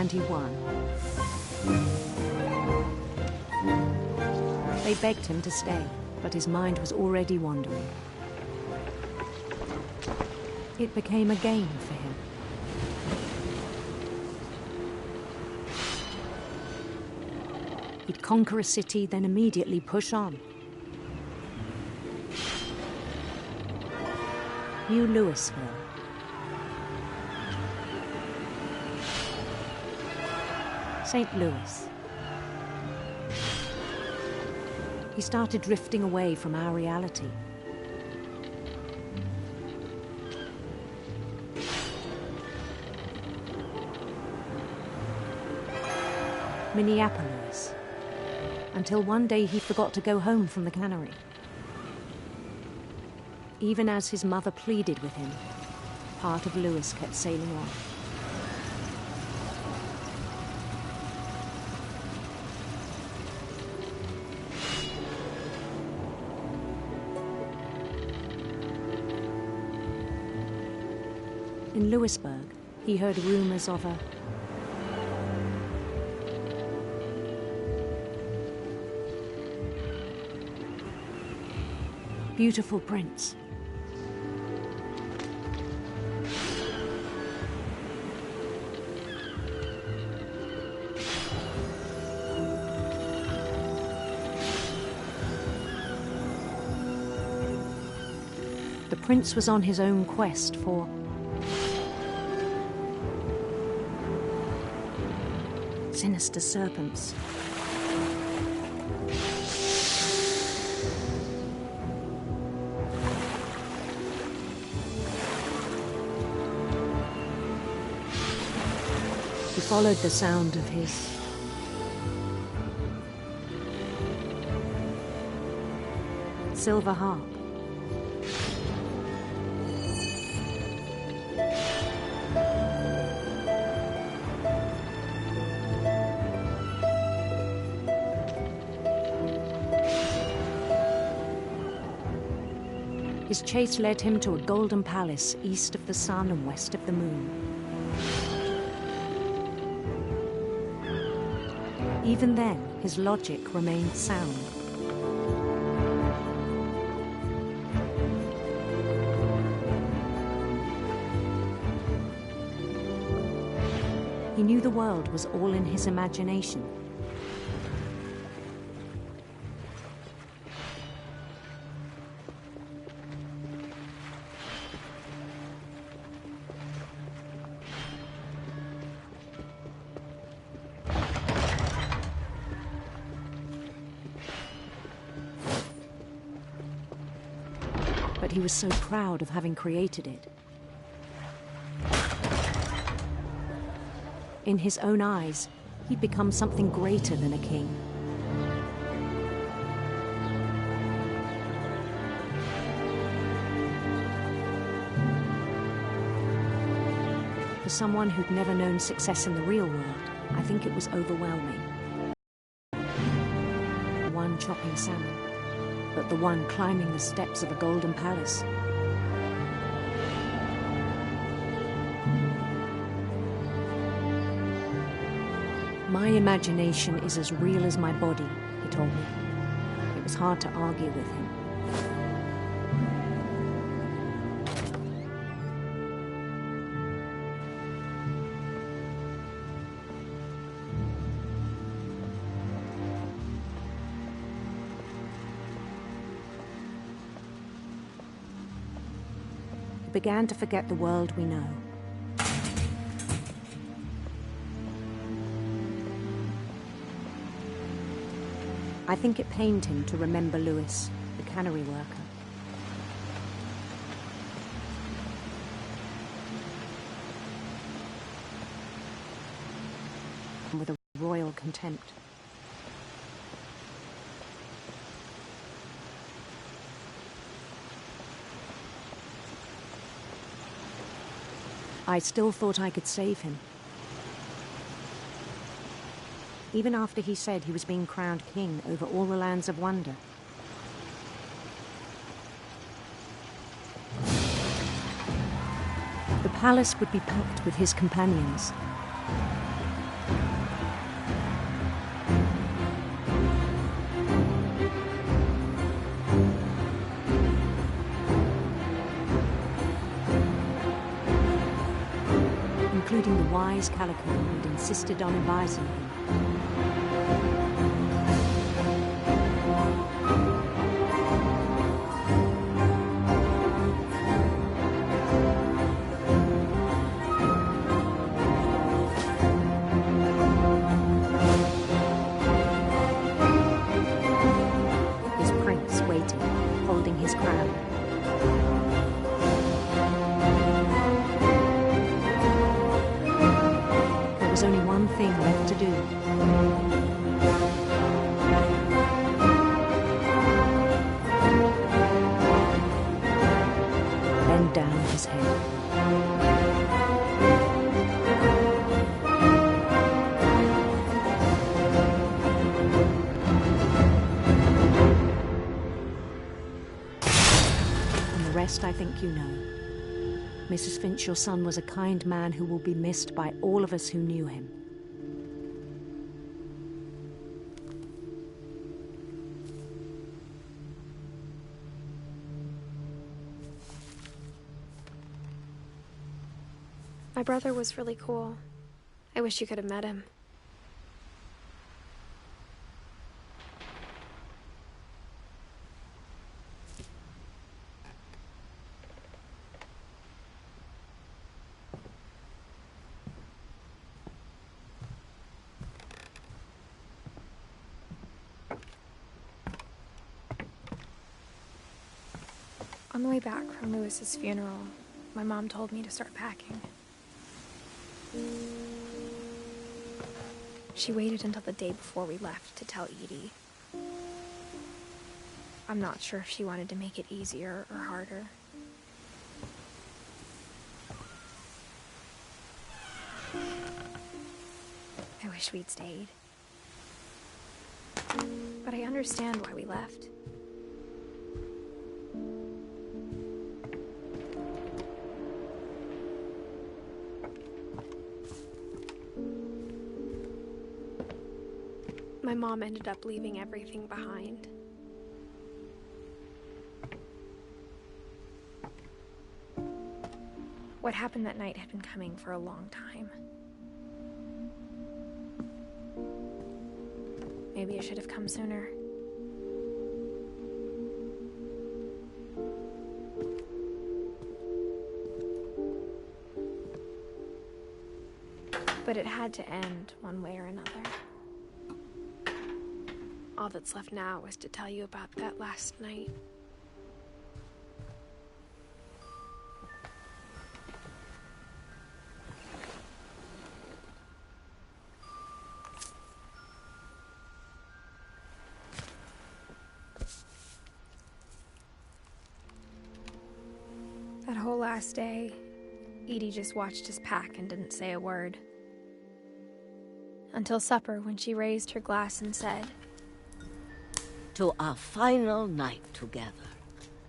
and he won. They begged him to stay, but his mind was already wandering. It became a game for him. He'd conquer a city, then immediately push on. New Louisville. St. Louis. He started drifting away from our reality. Minneapolis. Until one day he forgot to go home from the cannery. Even as his mother pleaded with him, part of Louis kept sailing on. In Louisburg, he heard rumors of a beautiful prince. The prince was on his own quest for sinister serpents. He followed the sound of his silver harp. His chase led him to a golden palace east of the sun and west of the moon. Even then, his logic remained sound. He knew the world was all in his imagination. But he was so proud of having created it. In his own eyes, he'd become something greater than a king. For someone who'd never known success in the real world, I think it was overwhelming. One chopping salmon, but the one climbing the steps of a golden palace. My imagination is as real as my body, he told me. It was hard to argue with him. He began to forget the world we know. I think it pained him to remember Louis, the cannery worker. With a royal contempt. I still thought I could save him. Even after he said he was being crowned king over all the lands of wonder. The palace would be packed with his companions. including the wise Calico who'd insisted on advising him. His prince waiting, holding his crown. There was only one thing left to do. Bend down his head. And the rest I think you know. Mrs. Finch, your son was a kind man who will be missed by all of us who knew him. My brother was really cool. I wish you could have met him. On the way back from Lewis's funeral, my mom told me to start packing. She waited until the day before we left to tell Edie. I'm not sure if she wanted to make it easier or harder. I wish we'd stayed. But I understand why we left. My mom ended up leaving everything behind. What happened that night had been coming for a long time. Maybe it should have come sooner. But it had to end one way or another. All that's left now is to tell you about that last night. That whole last day, Edie just watched us pack and didn't say a word. Until supper, when she raised her glass and said, "To our final night together,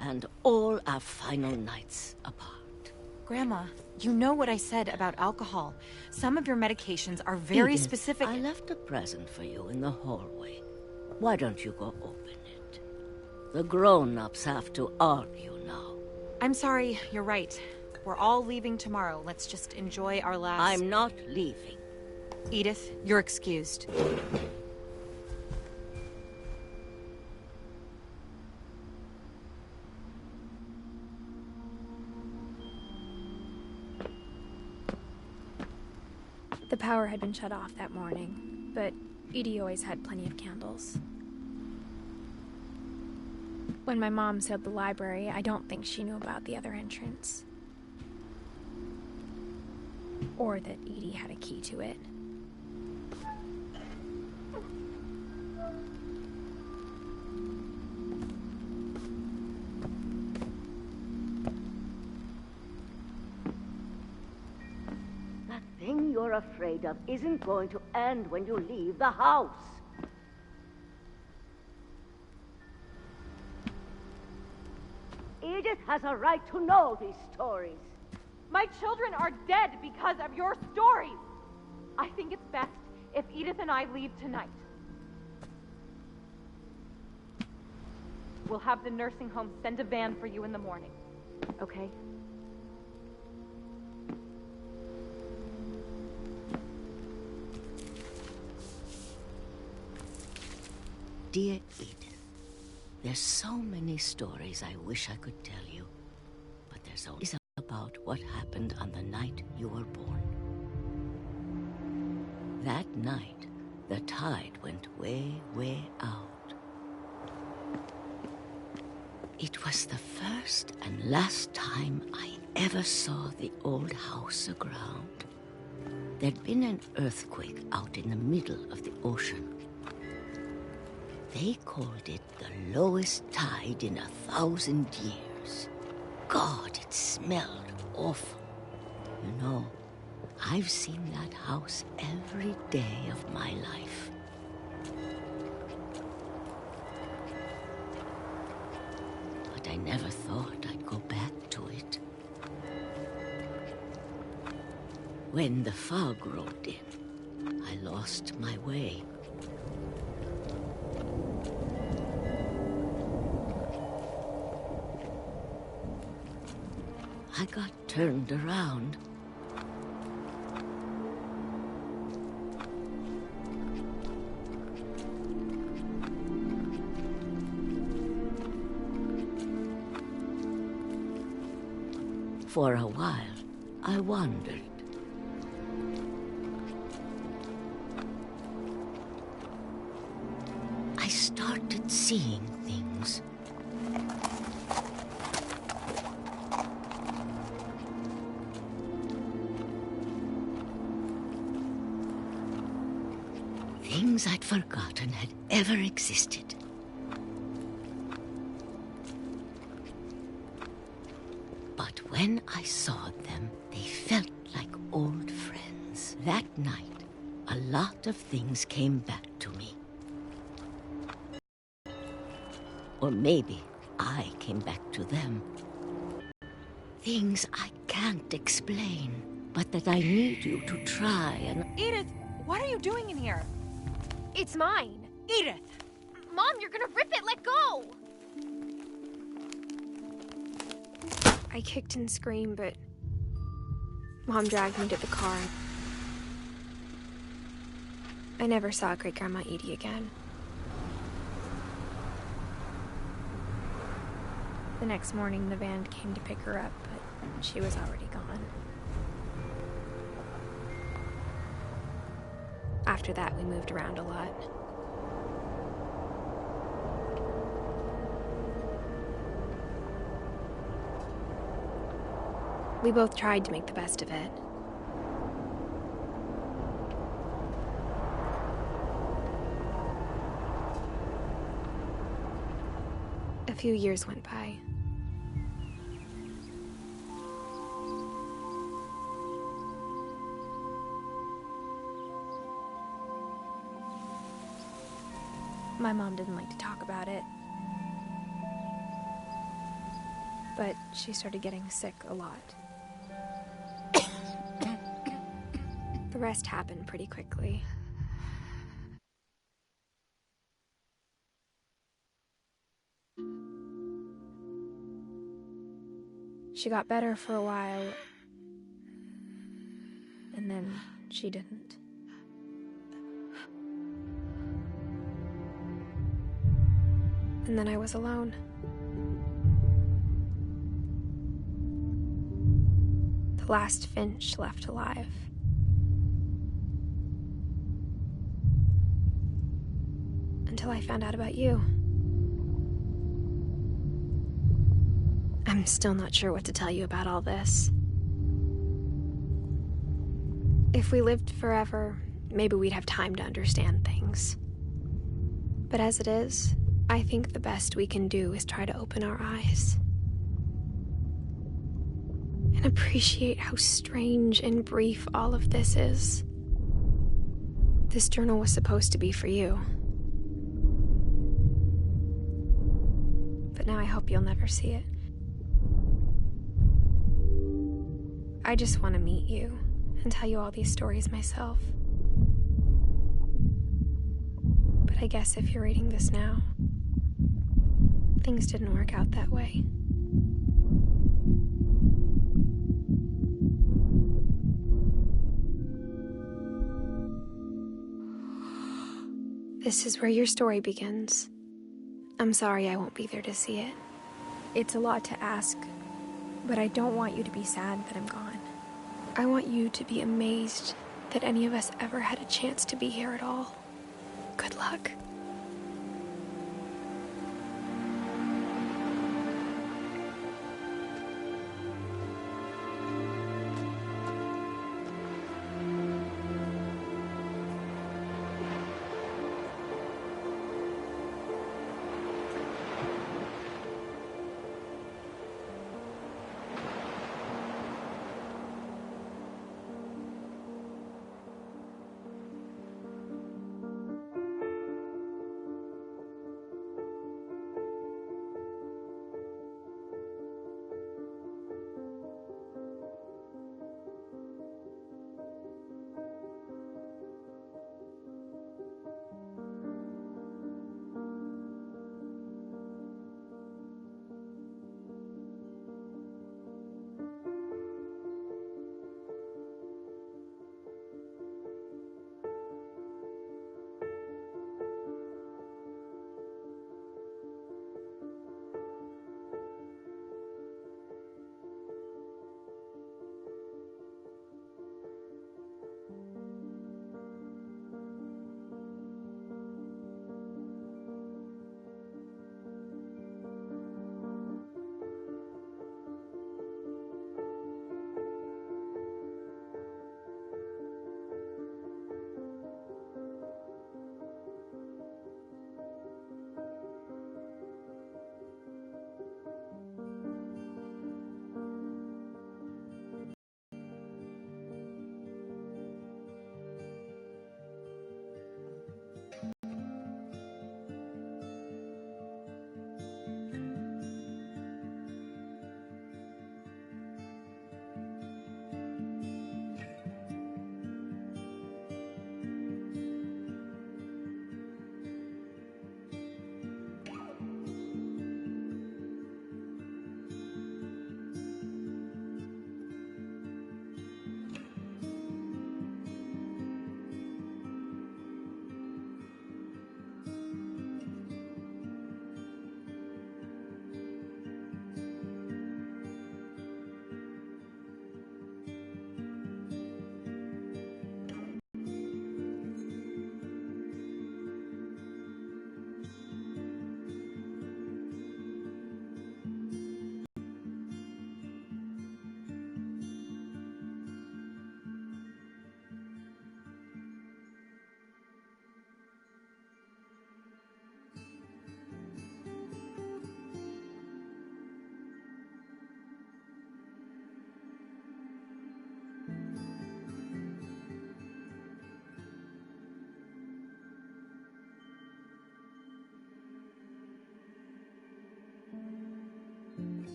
and all our final nights apart." Grandma, you know what I said about alcohol. Some of your medications are very Edith, specific. I left a present for you in the hallway. Why don't you go open it? The grown-ups have to argue now. I'm sorry, you're right. We're all leaving tomorrow. Let's just enjoy our last... I'm not leaving. Edith, you're excused. the power had been shut off that morning, but Edie always had plenty of candles. When my mom sealed the library, I don't think she knew about the other entrance. Or that Edie had a key to it. That thing you're afraid of isn't going to end when you leave the house. Edith has a right to know these stories. My children are dead because of your stories. I think it's best if Edith and I leave tonight. We'll have the nursing home send a van for you in the morning, okay? dear Edith, there's so many stories I wish I could tell you, but there's only about what happened on the night you were born. That night, the tide went way, way out. It was the first and last time I ever saw the old house aground. There'd been an earthquake out in the middle of the ocean. They called it the lowest tide in 1,000 years. God, it smelled awful. You know, I've seen that house every day of my life. But I never thought I'd go back to it. When the fog rolled in, I lost my way. I got turned around. For a while, I wandered. I started seeing things. Things I'd forgotten had ever existed. But when I saw them, they felt like old friends. That night, a lot of things came back to me. Or maybe I came back to them. Things I can't explain, but that I need you to try and... Edith, what are you doing in here? It's mine. Edith! Mom, you're gonna rip it! Let go! I kicked and screamed, but Mom dragged me to the car. I never saw Great-Grandma Edie again. The next morning, the van came to pick her up, but she was already gone. After that, we moved around a lot. We both tried to make the best of it. A few years went by. My mom didn't like to talk about it. But she started getting sick a lot. The rest happened pretty quickly. She got better for a while, and then she didn't. And then I was alone. The last Finch left alive. Until I found out about you. I'm still not sure what to tell you about all this. If we lived forever, maybe we'd have time to understand things. But as it is, I think the best we can do is try to open our eyes. And appreciate how strange and brief all of this is. This journal was supposed to be for you. But now I hope you'll never see it. I just want to meet you and tell you all these stories myself. But I guess if you're reading this now, things didn't work out that way. This is where your story begins. I'm sorry I won't be there to see it. It's a lot to ask, but I don't want you to be sad that I'm gone. I want you to be amazed that any of us ever had a chance to be here at all. Good luck.